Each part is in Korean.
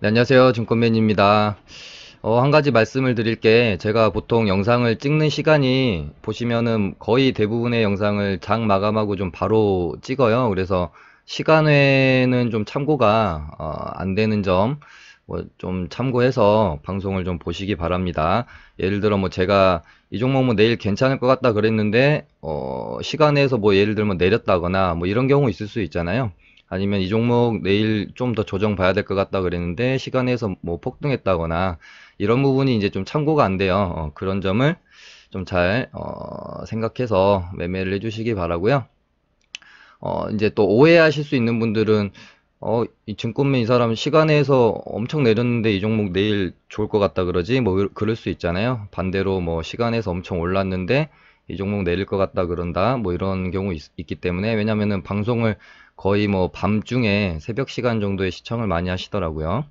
네, 안녕하세요. 증권맨입니다. 한 가지 말씀을 드릴 게 제가 보통 영상을 찍는 시간이 보시면은 거의 대부분의 영상을 장 마감하고 좀 바로 찍어요. 그래서 시간외는 좀 참고가 안 되는 점 뭐 좀 참고해서 방송을 좀 보시기 바랍니다. 예를 들어 뭐 제가 이 종목 뭐 내일 괜찮을 것 같다 그랬는데 시간에서 뭐 예를 들면 내렸다거나 뭐 이런 경우 있을 수 있잖아요. 아니면 이 종목 내일 좀 더 조정 봐야 될 것 같다 그랬는데 시간에서 뭐 폭등했다거나 이런 부분이 이제 좀 참고가 안 돼요. 그런 점을 좀 잘 생각해서 매매를 해주시기 바라고요. 이제 또 오해하실 수 있는 분들은 이 증권맨 이 사람 시간에서 엄청 내렸는데 이 종목 내일 좋을 것 같다 그러지? 뭐 그럴 수 있잖아요. 반대로 뭐 시간에서 엄청 올랐는데 이 종목 내릴 것 같다 그런다. 뭐 이런 경우 있기 때문에 왜냐면은 방송을 거의 뭐 밤중에 새벽 시간 정도에 시청을 많이 하시더라고요.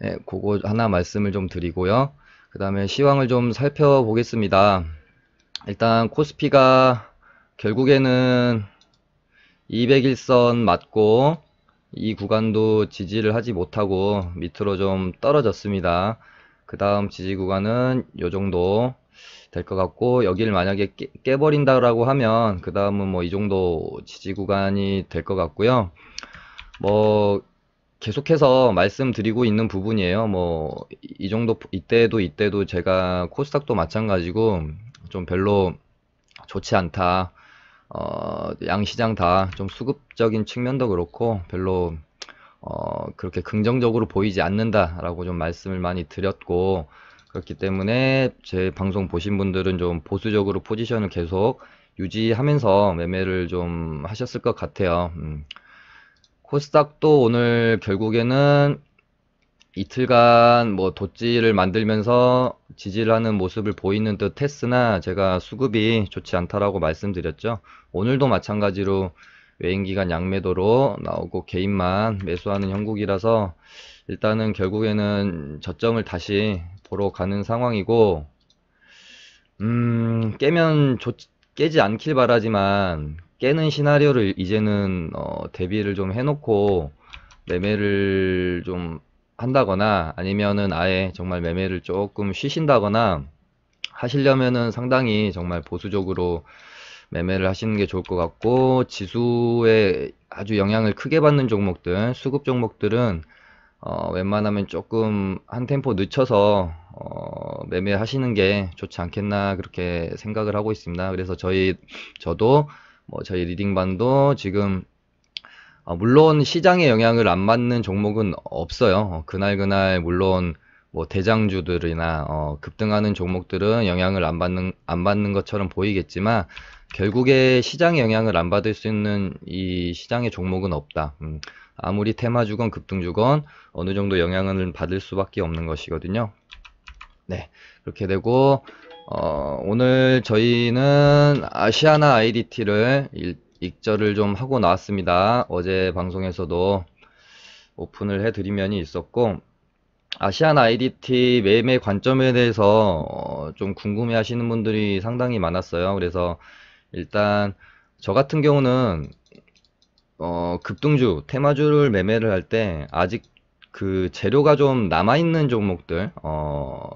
네, 그거 하나 말씀을 좀 드리고요. 그 다음에 시황을 좀 살펴보겠습니다. 일단 코스피가 결국에는 201선 맞고 이 구간도 지지를 하지 못하고 밑으로 좀 떨어졌습니다. 그 다음 지지 구간은 요 정도 될 것 같고 여기를 만약에 깨버린다라고 하면 그 다음은 뭐 이 정도 지지 구간이 될 것 같고요. 뭐 계속해서 말씀드리고 있는 부분이에요. 뭐 이 정도 이때도 제가 코스닥도 마찬가지고 좀 별로 좋지 않다. 양시장 다 좀 수급적인 측면도 그렇고 별로 그렇게 긍정적으로 보이지 않는다라고 좀 말씀을 많이 드렸고 그렇기 때문에 제 방송 보신 분들은 좀 보수적으로 포지션을 계속 유지하면서 매매를 좀 하셨을 것 같아요. 코스닥도 오늘 결국에는 이틀간 뭐 돛지를 만들면서 지지를 하는 모습을 보이는 듯 했으나 제가 수급이 좋지 않다라고 말씀드렸죠. 오늘도 마찬가지로 외인기관 양매도로 나오고 개인만 매수하는 형국이라서 일단은 결국에는 저점을 다시 보러 가는 상황이고 깨면 깨지 않길 바라지만 깨는 시나리오를 이제는 대비를 좀 해놓고 매매를 좀 한다거나 아니면은 아예 정말 매매를 조금 쉬신다거나 하시려면은 상당히 정말 보수적으로 매매를 하시는 게 좋을 것 같고 지수에 아주 영향을 크게 받는 종목들, 수급 종목들은 웬만하면 조금 한 템포 늦춰서 매매하시는 게 좋지 않겠나 그렇게 생각을 하고 있습니다. 그래서 저도 뭐 저희 리딩반도 지금 물론 시장에 영향을 안 받는 종목은 없어요. 그날 물론 뭐 대장주들이나 급등하는 종목들은 영향을 안 받는 것처럼 보이겠지만 결국에 시장에 영향을 안 받을 수 있는 이 시장의 종목은 없다. 아무리 테마주건 급등주건 어느 정도 영향을 받을 수밖에 없는 것이거든요. 네, 그렇게 되고 오늘 저희는 아시아나 IDT를 익절을 좀 하고 나왔습니다. 어제 방송에서도 오픈을 해드린 면이 있었고 아시아나 IDT 매매 관점에 대해서 좀 궁금해 하시는 분들이 상당히 많았어요. 그래서 일단 저 같은 경우는 급등주, 테마주를 매매를 할 때 아직 그 재료가 좀 남아있는 종목들, 어,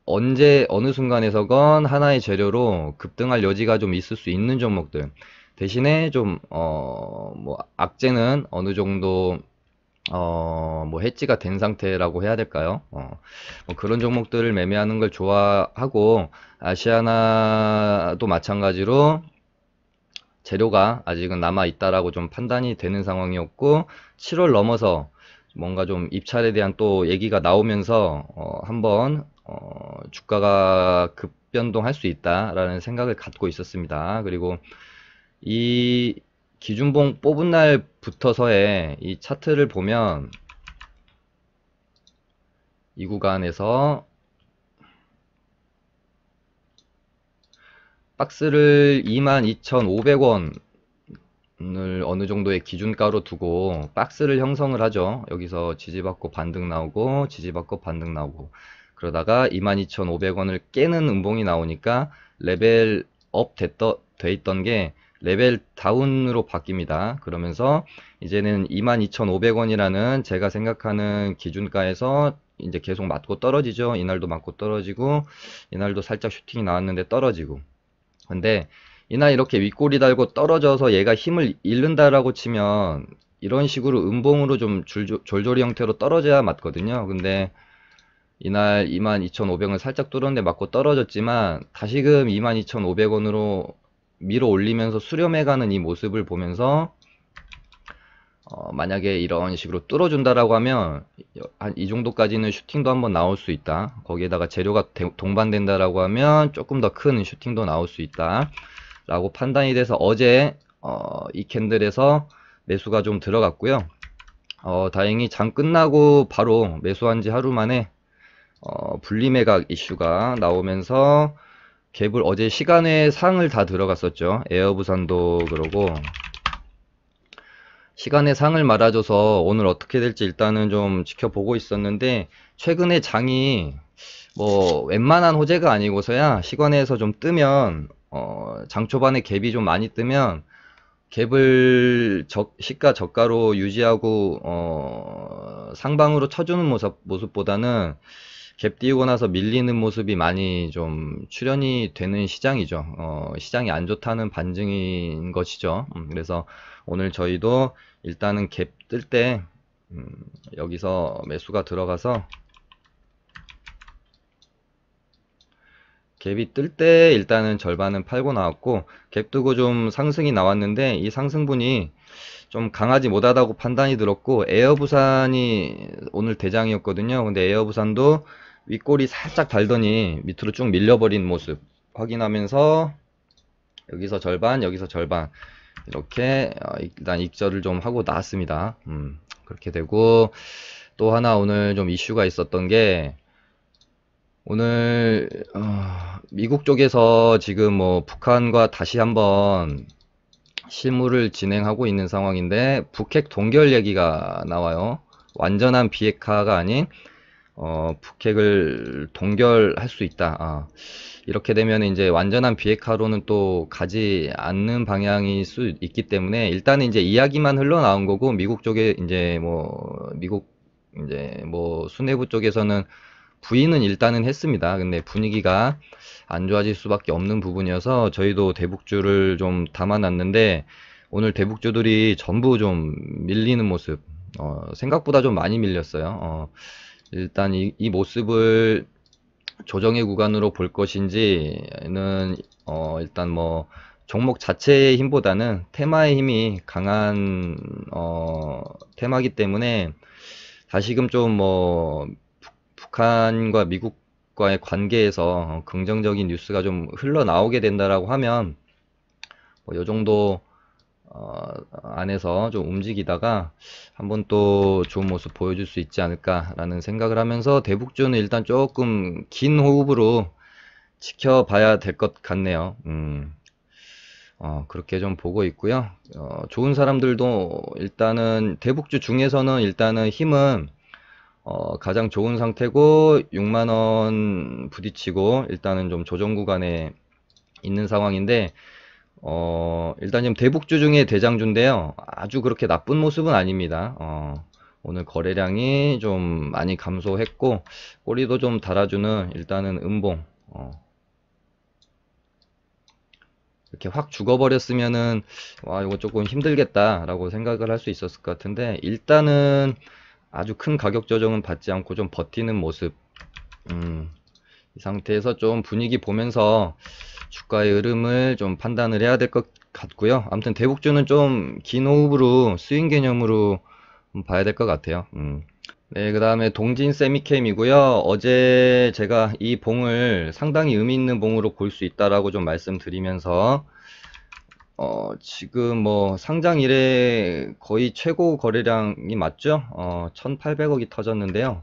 언제, 어느 순간에서건 하나의 재료로 급등할 여지가 좀 있을 수 있는 종목들. 대신에 좀, 뭐, 악재는 어느 정도, 뭐, 해지가 된 상태라고 해야 될까요? 뭐 그런 종목들을 매매하는 걸 좋아하고, 아시아나도 마찬가지로 재료가 아직은 남아있다라고 좀 판단이 되는 상황이었고 7월 넘어서 뭔가 좀 입찰에 대한 또 얘기가 나오면서 한번 주가가 급변동할 수 있다라는 생각을 갖고 있었습니다. 그리고 이 기준봉 뽑은 날부터서의 이 차트를 보면 이 구간에서 박스를 22,500원 을 어느 정도의 기준가로 두고 박스를 형성을 하죠. 여기서 지지받고 반등 나오고 지지받고 반등 나오고 그러다가 22,500원을 깨는 음봉이 나오니까 레벨업 돼 있던 게 레벨 다운으로 바뀝니다. 그러면서 이제는 22,500원이라는 제가 생각하는 기준가에서 이제 계속 맞고 떨어지죠. 이날도 맞고 떨어지고, 이날도 살짝 슈팅이 나왔는데 떨어지고. 근데 이날 이렇게 윗꼬리 달고 떨어져서 얘가 힘을 잃는다라고 치면 이런 식으로 음봉으로 좀 졸졸이 형태로 떨어져야 맞거든요. 근데 이날 22,500원 살짝 뚫었는데 맞고 떨어졌지만 다시금 22,500원으로 밀어 올리면서 수렴해가는 이 모습을 보면서 만약에 이런 식으로 뚫어준다라고 하면 한 이 정도까지는 슈팅도 한번 나올 수 있다. 거기에다가 재료가 동반된다라고 하면 조금 더 큰 슈팅도 나올 수 있다 라고 판단이 돼서 어제 이 캔들에서 매수가 좀 들어갔고요. 다행히 장 끝나고 바로 매수한 지 하루 만에 분리매각 이슈가 나오면서 갭을 어제 시간에 상을 다 들어갔었죠. 에어부산도 그러고 시간에 상을 말아줘서 오늘 어떻게 될지 일단은 좀 지켜보고 있었는데 최근에 장이 뭐 웬만한 호재가 아니고서야 시간에서 좀 뜨면 장 초반에 갭이 좀 많이 뜨면 갭을 시가 저가로 유지하고 상방으로 쳐주는 모습보다는 갭 띄우고 나서 밀리는 모습이 많이 좀 출현이 되는 시장이죠. 시장이 안 좋다는 반증인 것이죠. 그래서 오늘 저희도 일단은 갭 뜰 때 여기서 매수가 들어가서 갭이 뜰 때 일단은 절반은 팔고 나왔고, 갭 뜨고 좀 상승이 나왔는데 이 상승분이 좀 강하지 못하다고 판단이 들었고, 에어부산이 오늘 대장이었거든요. 근데 에어부산도 윗골이 살짝 달더니 밑으로 쭉 밀려버린 모습 확인하면서 여기서 절반 여기서 절반 이렇게 일단 익절을 좀 하고 나왔습니다. 그렇게 되고, 또 하나 오늘 좀 이슈가 있었던 게 오늘 미국 쪽에서 지금 뭐 북한과 다시 한번 실무를 진행하고 있는 상황인데 북핵 동결 얘기가 나와요. 완전한 비핵화가 아닌 북핵을 동결할 수 있다. 이렇게 되면 이제 완전한 비핵화로는 또 가지 않는 방향일 수 있기 때문에 일단은 이제 이야기만 흘러나온 거고, 미국 쪽에 이제 뭐 미국 이제 뭐 수뇌부 쪽에서는 부인은 일단은 했습니다. 근데 분위기가 안 좋아질 수밖에 없는 부분이어서 저희도 대북주를 좀 담아놨는데 오늘 대북주들이 전부 좀 밀리는 모습, 생각보다 좀 많이 밀렸어요. 일단 이 모습을 조정의 구간으로 볼 것인지는 일단 뭐 종목 자체의 힘보다는 테마의 힘이 강한 테마기 때문에 다시금 좀 뭐 북한과 미국과의 관계에서 긍정적인 뉴스가 좀 흘러나오게 된다라고 하면 뭐 요 정도 안에서 좀 움직이다가 한번 또 좋은 모습 보여줄 수 있지 않을까라는 생각을 하면서 대북주는 일단 조금 긴 호흡으로 지켜봐야 될 것 같네요. 그렇게 좀 보고 있고요. 좋은 사람들도 일단은 대북주 중에서는 일단은 힘은 가장 좋은 상태고 6만원 부딪히고 일단은 좀 조정 구간에 있는 상황인데 일단 지금 대북주 중에 대장주인데요. 아주 그렇게 나쁜 모습은 아닙니다. 오늘 거래량이 좀 많이 감소했고 꼬리도 좀 달아주는 일단은 음봉, 이렇게 확 죽어버렸으면은 와 이거 조금 힘들겠다 라고 생각을 할 수 있었을 것 같은데 일단은 아주 큰 가격 조정은 받지 않고 좀 버티는 모습. 이 상태에서 좀 분위기 보면서 주가의 흐름을 좀 판단을 해야 될 것 같고요. 아무튼 대북주는 좀 긴 호흡으로 스윙 개념으로 봐야 될 것 같아요. 네, 그 다음에 동진 세미캠이고요. 어제 제가 이 봉을 상당히 의미 있는 봉으로 볼 수 있다라고 좀 말씀드리면서 지금 뭐 상장 이래 거의 최고 거래량이 맞죠? 1800억이 터졌는데요.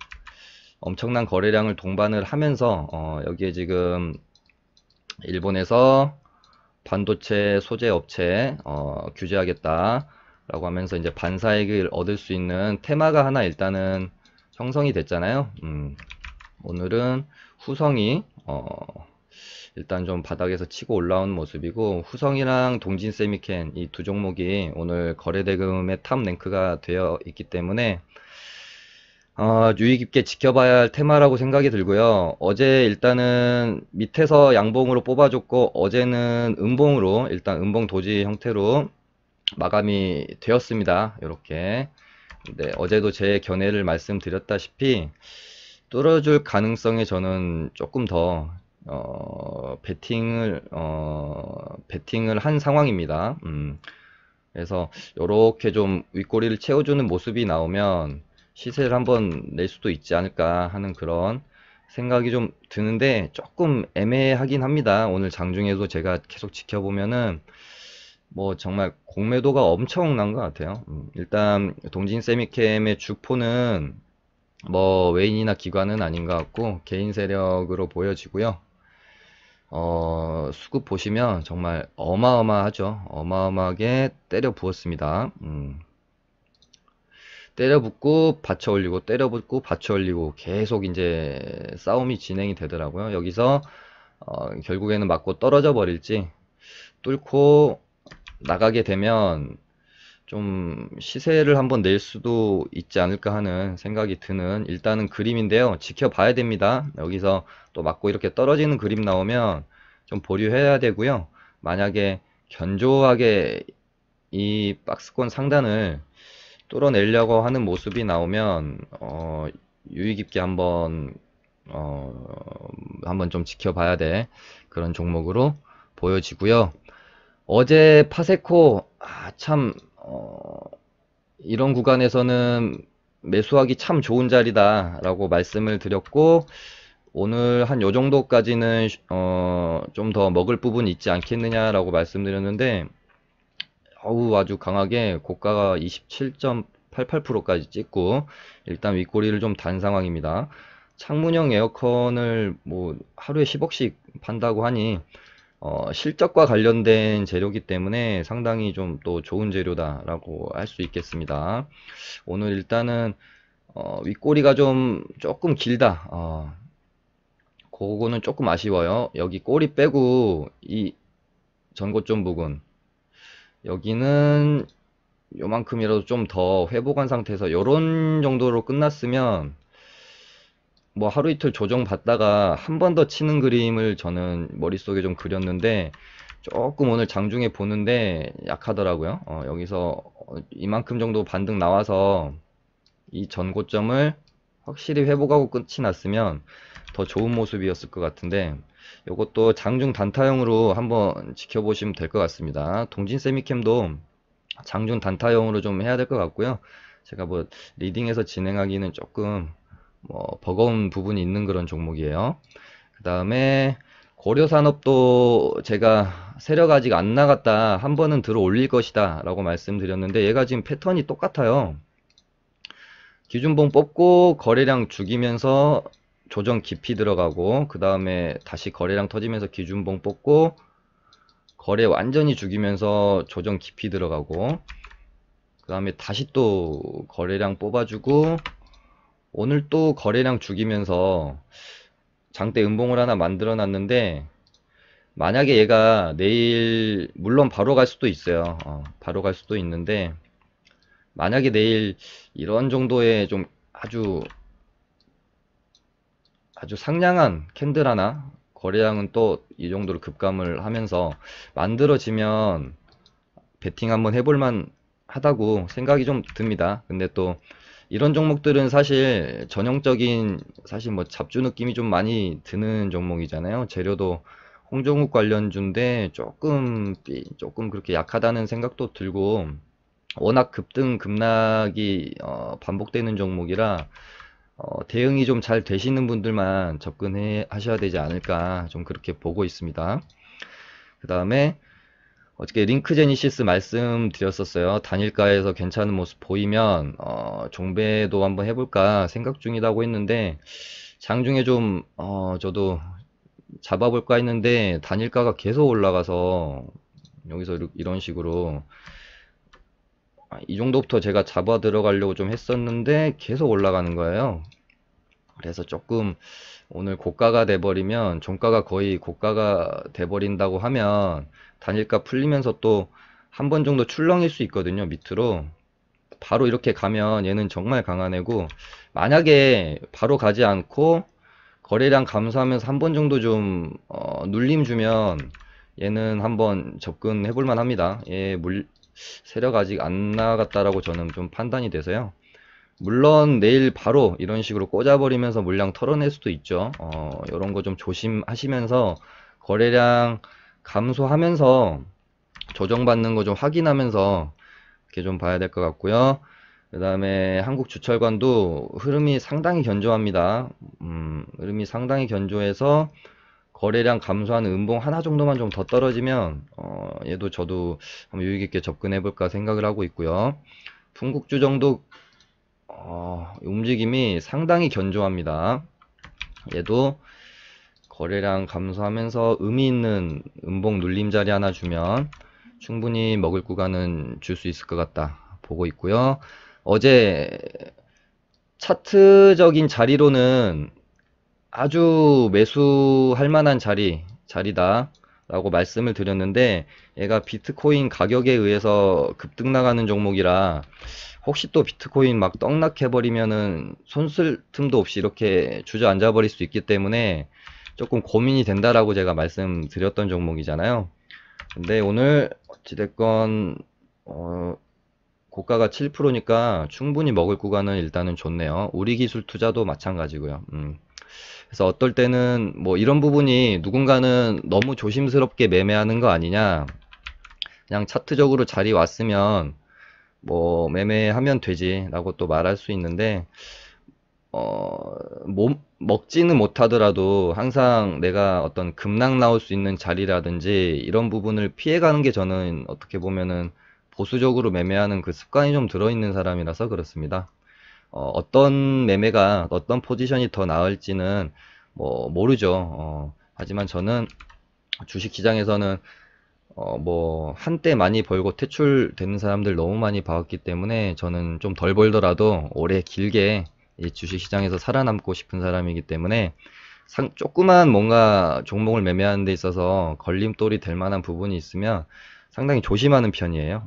엄청난 거래량을 동반을 하면서 여기에 지금 일본에서 반도체 소재 업체 규제하겠다 라고 하면서 이제 반사이익을 얻을 수 있는 테마가 하나 일단은 형성이 됐잖아요. 오늘은 후성이 일단 좀 바닥에서 치고 올라온 모습이고, 후성이랑 동진 세미캔 이 두 종목이 오늘 거래대금의 탑 랭크가 되어 있기 때문에 유의 깊게 지켜봐야 할 테마라고 생각이 들고요. 어제 일단은 밑에서 양봉으로 뽑아줬고, 어제는 음봉으로, 일단 음봉 도지 형태로 마감이 되었습니다. 이렇게. 네, 어제도 제 견해를 말씀드렸다시피 뚫어줄 가능성에 저는 조금 더 베팅을 한 상황입니다. 그래서 요렇게 좀 윗꼬리를 채워주는 모습이 나오면 시세를 한번 낼 수도 있지 않을까 하는 그런 생각이 좀 드는데, 조금 애매하긴 합니다. 오늘 장중에도 제가 계속 지켜보면은 뭐 정말 공매도가 엄청난 것 같아요. 일단 동진 세미캠의 주포는 뭐 외인이나 기관은 아닌 것 같고 개인 세력으로 보여지고요. 수급 보시면 정말 어마어마하죠. 어마어마하게 때려 부었습니다. 때려 붓고 받쳐 올리고 때려 붓고 받쳐 올리고 계속 이제 싸움이 진행이 되더라고요. 여기서 결국에는 맞고 떨어져 버릴지, 뚫고 나가게 되면 좀 시세를 한번 낼 수도 있지 않을까 하는 생각이 드는 일단은 그림인데요. 지켜봐야 됩니다. 여기서 또 맞고 이렇게 떨어지는 그림 나오면 좀 보류해야 되고요. 만약에 견조하게 이 박스권 상단을 뚫어내려고 하는 모습이 나오면 유의 깊게 한번 좀 지켜봐야 돼 그런 종목으로 보여지고요. 어제 파세코 참 이런 구간에서는 매수하기 참 좋은 자리다 라고 말씀을 드렸고, 오늘 한 요 정도까지는 좀 더 먹을 부분이 있지 않겠느냐 라고 말씀드렸는데, 아주 강하게 고가가 27.88%까지 찍고 일단 윗꼬리를 좀 단 상황입니다. 창문형 에어컨을 뭐 하루에 10억씩 판다고 하니 실적과 관련된 재료기 때문에 상당히 좀 또 좋은 재료다라고 할 수 있겠습니다. 오늘 일단은 윗꼬리가 조금 길다. 그거는 조금 아쉬워요. 여기 꼬리 빼고 이 전고점 부근, 여기는 요만큼이라도 좀 더 회복한 상태에서 요런 정도로 끝났으면 뭐 하루 이틀 조정 받다가 한 번 더 치는 그림을 저는 머릿속에 좀 그렸는데, 조금 오늘 장중에 보는데 약하더라고요. 여기서 이만큼 정도 반등 나와서 이 전고점을 확실히 회복하고 끝이 났으면 더 좋은 모습이었을 것 같은데, 이것도 장중 단타형으로 한번 지켜보시면 될 것 같습니다. 동진 세미캠도 장중 단타형으로 좀 해야 될 것 같고요. 제가 뭐 리딩에서 진행하기는 조금 뭐 버거운 부분이 있는 그런 종목이에요. 그 다음에 고려산업도 제가 세력 아직 안 나갔다, 한 번은 들어 올릴 것이다 라고 말씀드렸는데, 얘가 지금 패턴이 똑같아요. 기준봉 뽑고 거래량 죽이면서 조정 깊이 들어가고, 그 다음에 다시 거래량 터지면서 기준봉 뽑고 거래 완전히 죽이면서 조정 깊이 들어가고, 그 다음에 다시 또 거래량 뽑아주고, 오늘 또 거래량 죽이면서 장대 음봉을 하나 만들어 놨는데, 만약에 얘가 내일 물론 바로 갈 수도 있어요. 바로 갈 수도 있는데, 만약에 내일 이런 정도의 좀 아주 상냥한 캔들 하나, 거래량은 또 이 정도로 급감을 하면서 만들어지면 베팅 한번 해볼만 하다고 생각이 좀 듭니다. 근데 또 이런 종목들은 사실 전형적인, 사실 뭐 잡주 느낌이 좀 많이 드는 종목이잖아요. 재료도 홍종욱 관련주인데 조금 그렇게 약하다는 생각도 들고, 워낙 급등 급락이 반복되는 종목이라 대응이 좀 잘 되시는 분들만 접근해 하셔야 되지 않을까, 좀 그렇게 보고 있습니다. 그 다음에 어저께 링크 제니시스 말씀드렸었어요. 단일가에서 괜찮은 모습 보이면 종배도 한번 해볼까 생각 중이라고 했는데, 장중에 좀 저도 잡아볼까 했는데 단일가가 계속 올라가서 여기서 이런 식으로 이 정도부터 제가 잡아 들어가려고 좀 했었는데 계속 올라가는 거예요. 그래서 조금 오늘 고가가 돼버리면 종가가 거의 고가가 돼버린다고 하면 단일가 풀리면서 또 한 번 정도 출렁일 수 있거든요. 밑으로 바로 이렇게 가면 얘는 정말 강한 애고, 만약에 바로 가지 않고 거래량 감소하면서 한 번 정도 좀 눌림 주면 얘는 한번 접근해 볼 만합니다. 얘 세력 아직 안 나갔다라고 저는 좀 판단이 돼서요. 물론 내일 바로 이런 식으로 꽂아버리면서 물량 털어낼 수도 있죠. 이런 거 좀 조심하시면서 거래량 감소하면서 조정받는 거 좀 확인하면서 이렇게 좀 봐야 될 것 같고요. 그 다음에 한국주철관도 흐름이 상당히 견조합니다. 흐름이 상당히 견조해서 거래량 감소하는 음봉 하나 정도만 좀 더 떨어지면 얘도 저도 한번 유익있게 접근해 볼까 생각을 하고 있고요. 풍국주정도 움직임이 상당히 견조합니다. 얘도 거래량 감소하면서 의미 있는 음봉 눌림 자리 하나 주면 충분히 먹을 구간은 줄 수 있을 것 같다 보고 있고요. 어제 차트적인 자리로는 아주 매수할 만한 자리다 라고 말씀을 드렸는데, 얘가 비트코인 가격에 의해서 급등 나가는 종목이라 혹시 또 비트코인 막 떡락해 버리면은 손쓸 틈도 없이 이렇게 주저앉아 버릴 수 있기 때문에 조금 고민이 된다라고 제가 말씀드렸던 종목이잖아요. 근데 오늘 어찌됐건 고가가 7%니까 충분히 먹을 구간은 일단은 좋네요. 우리 기술 투자도 마찬가지고요. 그래서 어떨 때는 뭐 이런 부분이 누군가는 너무 조심스럽게 매매하는 거 아니냐, 그냥 차트적으로 자리 왔으면 뭐 매매하면 되지 라고 또 말할 수 있는데, 먹지는 못하더라도 항상 내가 어떤 급락 나올 수 있는 자리라든지 이런 부분을 피해가는 게 저는 어떻게 보면은 보수적으로 매매하는 그 습관이 좀 들어있는 사람이라서 그렇습니다. 어떤 매매가 어떤 포지션이 더 나을지는 뭐 모르죠. 하지만 저는 주식시장에서는 뭐 한때 많이 벌고 퇴출되는 사람들 너무 많이 봐왔기 때문에 저는 좀 덜 벌더라도 오래 길게 이 주식시장에서 살아남고 싶은 사람이기 때문에 조그만 뭔가 종목을 매매하는 데 있어서 걸림돌이 될 만한 부분이 있으면 상당히 조심하는 편이에요.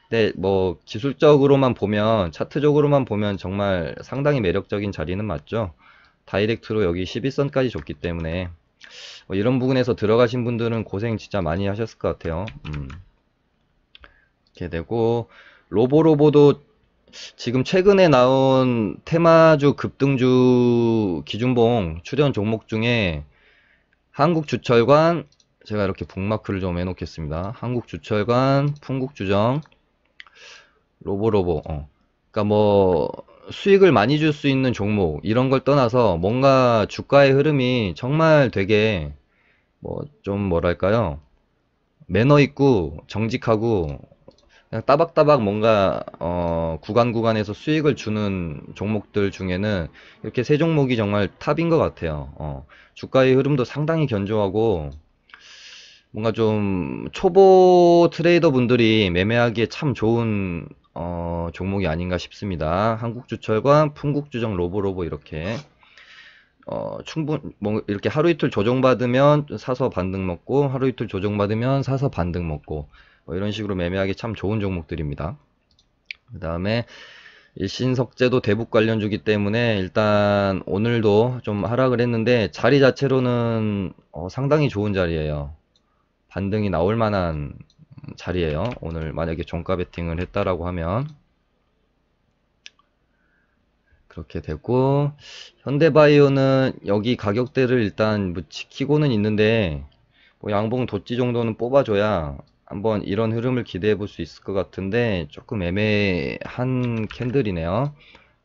근데 뭐 기술적으로만 보면, 차트적으로만 보면 정말 상당히 매력적인 자리는 맞죠. 다이렉트로 여기 11선까지 줬기 때문에 이런 부분에서 들어가신 분들은 고생 진짜 많이 하셨을 것 같아요. 이렇게 되고, 로보로보도 지금 최근에 나온 테마주 급등주 기준봉 출현 종목 중에 한국주철관, 제가 이렇게 북마크를 좀 해놓겠습니다. 한국주철관, 풍국주정, 로보로보. 그러니까 뭐 수익을 많이 줄 수 있는 종목 이런 걸 떠나서 뭔가 주가의 흐름이 정말 되게 뭐 좀 뭐랄까요, 매너 있고 정직하고 그냥 따박따박 뭔가 구간에서 수익을 주는 종목들 중에는 이렇게 세 종목이 정말 탑인 것 같아요. 주가의 흐름도 상당히 견조하고 뭔가 좀 초보 트레이더 분들이 매매하기에 참 좋은 종목이 아닌가 싶습니다. 한국주철관, 풍국주정, 로보로보 이렇게 뭐 이렇게 하루 이틀 조정받으면 사서 반등 먹고, 하루 이틀 조정받으면 사서 반등 먹고, 뭐 이런 식으로 매매하기 참 좋은 종목들입니다. 그 다음에 일신석재도 대북 관련주기 때문에 일단 오늘도 좀 하락을 했는데 자리 자체로는 상당히 좋은 자리예요. 반등이 나올 만한 자리예요. 오늘 만약에 종가 베팅을 했다라고 하면 그렇게 되고, 현대바이오는 여기 가격대를 일단 뭐 지키고는 있는데 뭐 양봉 도치 정도는 뽑아줘야 한번 이런 흐름을 기대해 볼 수 있을 것 같은데 조금 애매한 캔들이네요.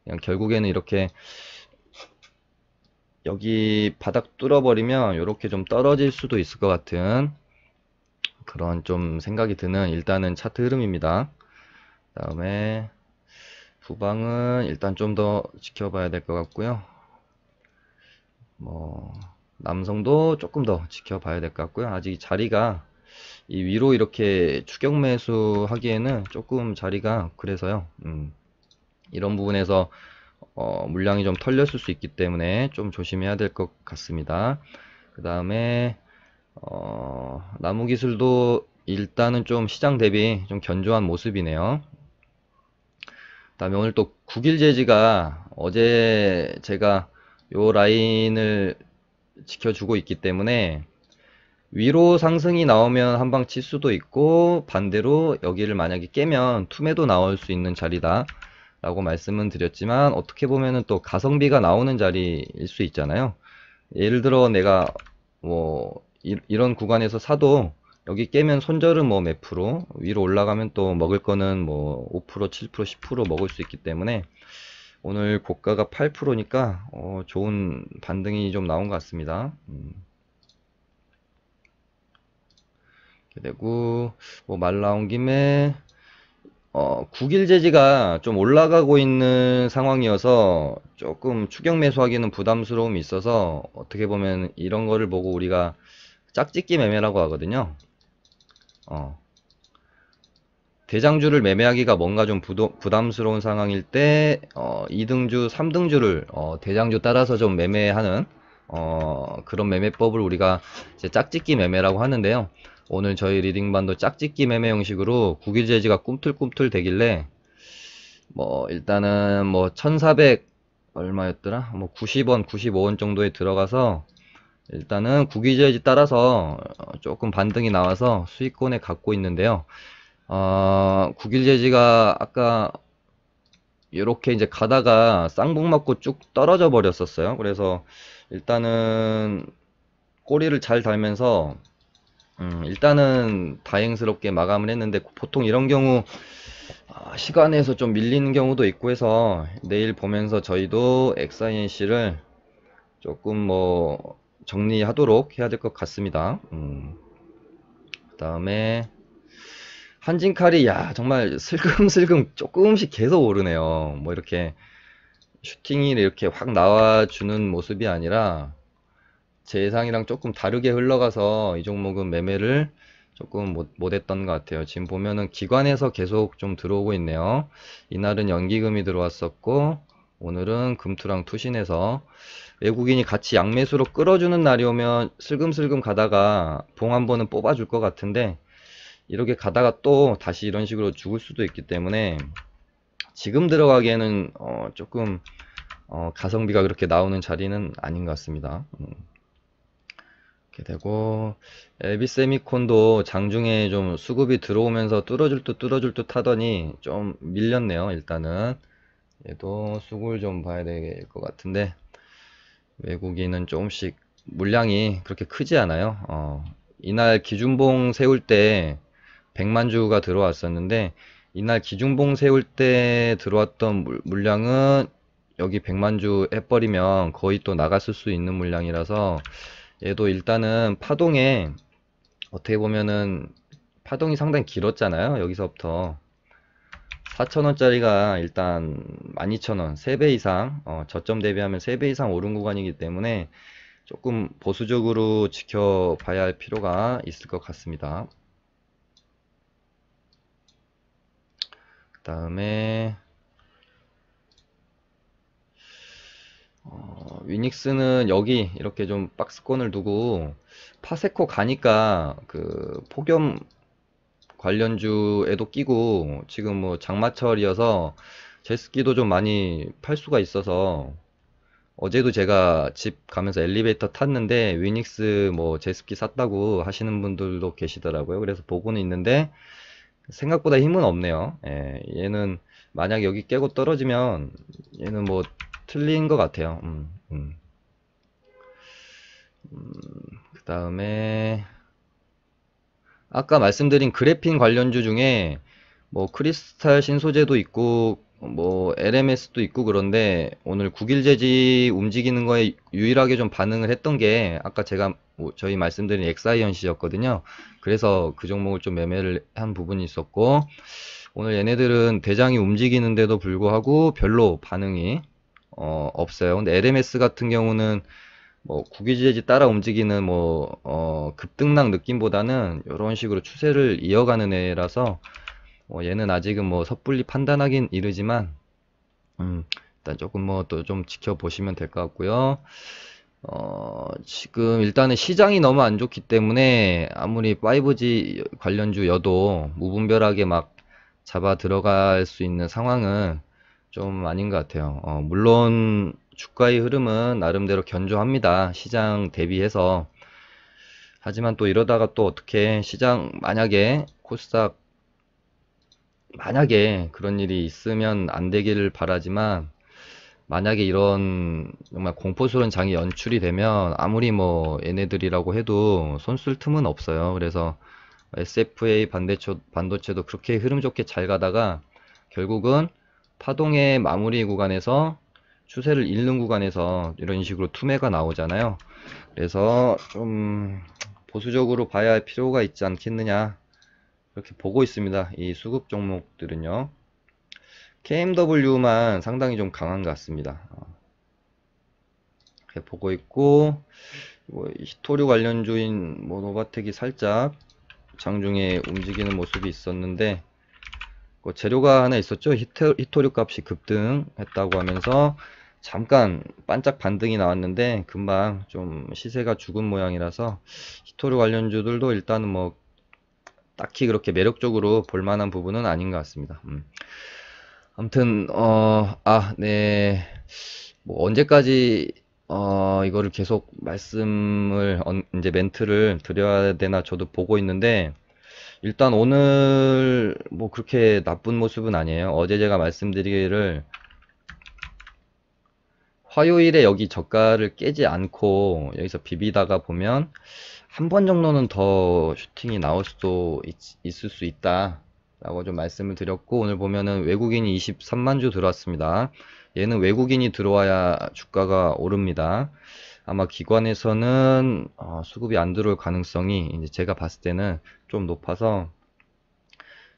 그냥 결국에는 이렇게 여기 바닥 뚫어버리면 이렇게 좀 떨어질 수도 있을 것 같은 그런 좀 생각이 드는 일단은 차트 흐름입니다. 그 다음에 후방은 일단 좀 더 지켜봐야 될 것 같고요. 뭐 남성도 조금 더 지켜봐야 될 것 같고요. 아직 자리가 이 위로 이렇게 추격 매수 하기에는 조금 자리가 그래서요. 이런 부분에서 물량이 좀 털렸을 수 있기 때문에 좀 조심해야 될 것 같습니다. 그 다음에 나무 기술도 일단은 좀 시장 대비 좀 견조한 모습이네요. 그 다음에 오늘 또 9일 제지가 어제 제가 요 라인을 지켜주고 있기 때문에 위로 상승이 나오면 한방 칠 수도 있고, 반대로 여기를 만약에 깨면 투매도 나올 수 있는 자리다 라고 말씀은 드렸지만, 어떻게 보면은 또 가성비가 나오는 자리일 수 있잖아요. 예를 들어 내가 뭐 이런 구간에서 사도 여기 깨면 손절은 뭐 몇 프로, 위로 올라가면 또 먹을 거는 뭐 5%, 7%, 10% 먹을 수 있기 때문에 오늘 고가가 8%니까 좋은 반등이 좀 나온 것 같습니다. 이렇게 되고, 뭐 말 나온 김에 9일 제지가 좀 올라가고 있는 상황이어서 조금 추격 매수하기는 부담스러움이 있어서, 어떻게 보면 이런 거를 보고 우리가 짝짓기 매매라고 하거든요. 대장주를 매매하기가 뭔가 좀 부담스러운 상황일 때 2등주, 3등주를 대장주 따라서 좀 매매하는 그런 매매법을 우리가 이제 짝짓기 매매라고 하는데요. 오늘 저희 리딩반도 짝짓기 매매 형식으로 9일 제지가 꿈틀꿈틀 되길래 뭐 일단은 뭐 1400 얼마였더라? 뭐 90원, 95원 정도에 들어가서 일단은 9일 제지 따라서 조금 반등이 나와서 수익권에 갖고 있는데요. 9일 제지가 아까 이렇게 이제 가다가 쌍봉 맞고 쭉 떨어져 버렸었어요. 그래서 일단은 꼬리를 잘 달면서 일단은 다행스럽게 마감을 했는데, 보통 이런 경우 시간에서 좀 밀리는 경우도 있고 해서 내일 보면서 저희도 XINC를 조금 뭐 정리하도록 해야 될 것 같습니다. 그 다음에 한진칼이 정말 슬금슬금 조금씩 계속 오르네요. 뭐 이렇게 슈팅이 이렇게 확 나와주는 모습이 아니라 제 예상이랑 조금 다르게 흘러가서 이 종목은 매매를 조금 못했던 것 같아요. 지금 보면은 기관에서 계속 좀 들어오고 있네요. 이날은 연기금이 들어왔었고, 오늘은 금투랑 투신해서 외국인이 같이 양매수로 끌어주는 날이 오면 슬금슬금 가다가 봉 한 번은 뽑아줄 것 같은데, 이렇게 가다가 또 다시 이런 식으로 죽을 수도 있기 때문에 지금 들어가기에는 조금 가성비가 그렇게 나오는 자리는 아닌 것 같습니다. 이렇게 되고, 엘비세미콘도 장중에 좀 수급이 들어오면서 뚫어줄 듯 하더니 좀 밀렸네요. 일단은 얘도 수급을 좀 봐야 될 것 같은데, 외국인은 조금씩 물량이 그렇게 크지 않아요. 이날 기준봉 세울 때 100만 주가 들어왔었는데, 이날 기준봉 세울 때 들어왔던 물량은 여기 100만 주 해버리면 거의 또 나갔을 수 있는 물량이라서, 얘도 일단은 파동에 어떻게 보면은 파동이 상당히 길었잖아요. 여기서부터 4,000원짜리가 일단 12,000원, 3배 이상 저점 대비하면 3배 이상 오른 구간이기 때문에 조금 보수적으로 지켜봐야 할 필요가 있을 것 같습니다. 그 다음에 위닉스는 여기 이렇게 좀 박스권을 두고 파세코 가니까 그 폭염 관련주에도 끼고, 지금 뭐 장마철이어서 제습기도 좀 많이 팔 수가 있어서 어제도 제가 집 가면서 엘리베이터 탔는데 위닉스 뭐 제습기 샀다고 하시는 분들도 계시더라고요. 그래서 보고는 있는데 생각보다 힘은 없네요. 예, 얘는 만약 여기 깨고 떨어지면 얘는 뭐 틀린 것 같아요. 그 다음에 아까 말씀드린 그래핀 관련주 중에 뭐 크리스탈 신소재도 있고 뭐 LMS도 있고, 그런데 오늘 9일 제지 움직이는 거에 유일하게 좀 반응을 했던 게 아까 제가 저희 말씀드린 엑사이언시였거든요. 그래서 그 종목을 좀 매매를 한 부분이 있었고, 오늘 얘네들은 대장이 움직이는데도 불구하고 별로 반응이 없어요. 근데 LMS 같은 경우는 뭐 구기지지 따라 움직이는 뭐 급등락 느낌보다는 이런 식으로 추세를 이어가는 애라서 얘는 아직은 뭐 섣불리 판단하긴 이르지만 일단 조금 뭐 또 좀 지켜보시면 될 것 같고요. 지금 일단은 시장이 너무 안 좋기 때문에 아무리 5G 관련주여도 무분별하게 막 잡아 들어갈 수 있는 상황은 좀 아닌 것 같아요. 물론 주가의 흐름은 나름대로 견조합니다. 시장 대비해서. 하지만 또 이러다가 또 어떻게 시장 만약에 코스닥 만약에 그런 일이 있으면 안 되기를 바라지만 만약에 이런 정말 공포스러운 장이 연출이 되면 아무리 뭐 얘네들이라고 해도 손쓸 틈은 없어요. 그래서 SFA 반도체도 그렇게 흐름 좋게 잘 가다가 결국은 파동의 마무리 구간에서 추세를 잃는 구간에서 이런 식으로 투매가 나오잖아요. 그래서 좀 보수적으로 봐야 할 필요가 있지 않겠느냐 그렇게 보고 있습니다. 이 수급 종목들은요. KMW만 상당히 좀 강한 것 같습니다. 이렇게 보고 있고 뭐 히토류 관련주인 뭐 노바텍이 살짝 장중에 움직이는 모습이 있었는데 그 재료가 하나 있었죠. 히토류 값이 급등했다고 하면서 잠깐 반짝 반등이 나왔는데 금방 좀 시세가 죽은 모양이라서 히토류 관련주들도 일단은 뭐 딱히 그렇게 매력적으로 볼만한 부분은 아닌 것 같습니다. 아무튼 네. 뭐 언제까지 이거를 계속 말씀을 이제 멘트를 드려야 되나 저도 보고 있는데 일단 오늘 뭐 그렇게 나쁜 모습은 아니에요. 어제 제가 말씀드리기를 화요일에 여기 저가를 깨지 않고 여기서 비비다가 보면 한 번 정도는 더 슈팅이 나올 수도 있을 수 있다 라고 좀 말씀을 드렸고 오늘 보면은 외국인이 23만 주 들어왔습니다. 얘는 외국인이 들어와야 주가가 오릅니다. 아마 기관에서는 수급이 안 들어올 가능성이 이제 제가 봤을 때는 좀 높아서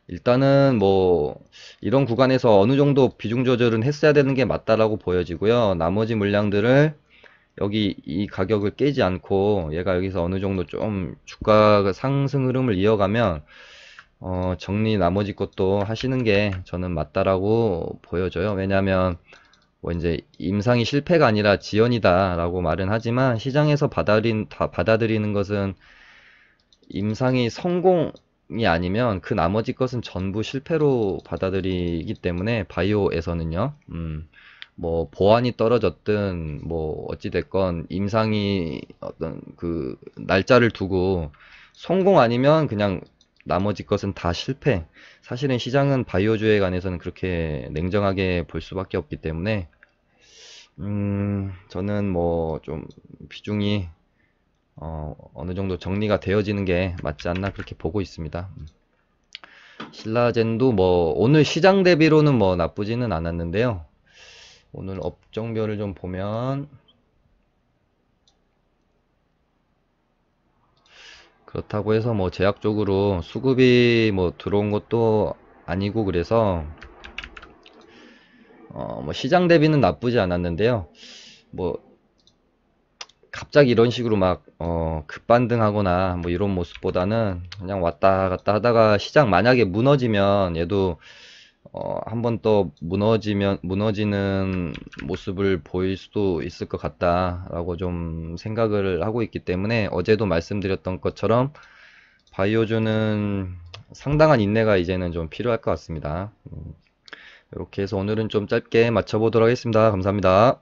일단은 뭐 이런 구간에서 어느 정도 비중 조절은 했어야 되는 게 맞다라고 보여지고요. 나머지 물량들을 여기 이 가격을 깨지 않고 얘가 여기서 어느 정도 좀 주가 상승 흐름을 이어가면 정리 나머지 것도 하시는 게 저는 맞다라고 보여져요. 왜냐하면 뭐 이제 임상이 실패가 아니라 지연이다라고 말은 하지만 시장에서 받아들이는 것은 임상이 성공이 아니면 그 나머지 것은 전부 실패로 받아들이기 때문에 바이오에서는요. 뭐 보안이 떨어졌든 뭐 어찌됐건 임상이 어떤 그 날짜를 두고 성공 아니면 그냥 나머지 것은 다 실패. 사실은 시장은 바이오주에 관해서는 그렇게 냉정하게 볼 수밖에 없기 때문에 저는 뭐 좀 비중이 어느 정도 정리가 되어지는 게 맞지 않나 그렇게 보고 있습니다. 신라젠도 뭐 오늘 시장 대비로는 뭐 나쁘지는 않았는데요. 오늘 업종별을 좀 보면 그렇다고 해서 뭐 제약적으로 수급이 뭐 들어온 것도 아니고 그래서 뭐 시장 대비는 나쁘지 않았는데요. 뭐 갑자기 이런 식으로 막 급반등하거나 뭐 이런 모습보다는 그냥 왔다 갔다 하다가 시장 만약에 무너지면 얘도 한 번 더 무너지는 모습을 보일 수도 있을 것 같다라고 좀 생각을 하고 있기 때문에 어제도 말씀드렸던 것처럼 바이오주는 상당한 인내가 이제는 좀 필요할 것 같습니다. 이렇게 해서 오늘은 좀 짧게 맞춰보도록 하겠습니다. 감사합니다.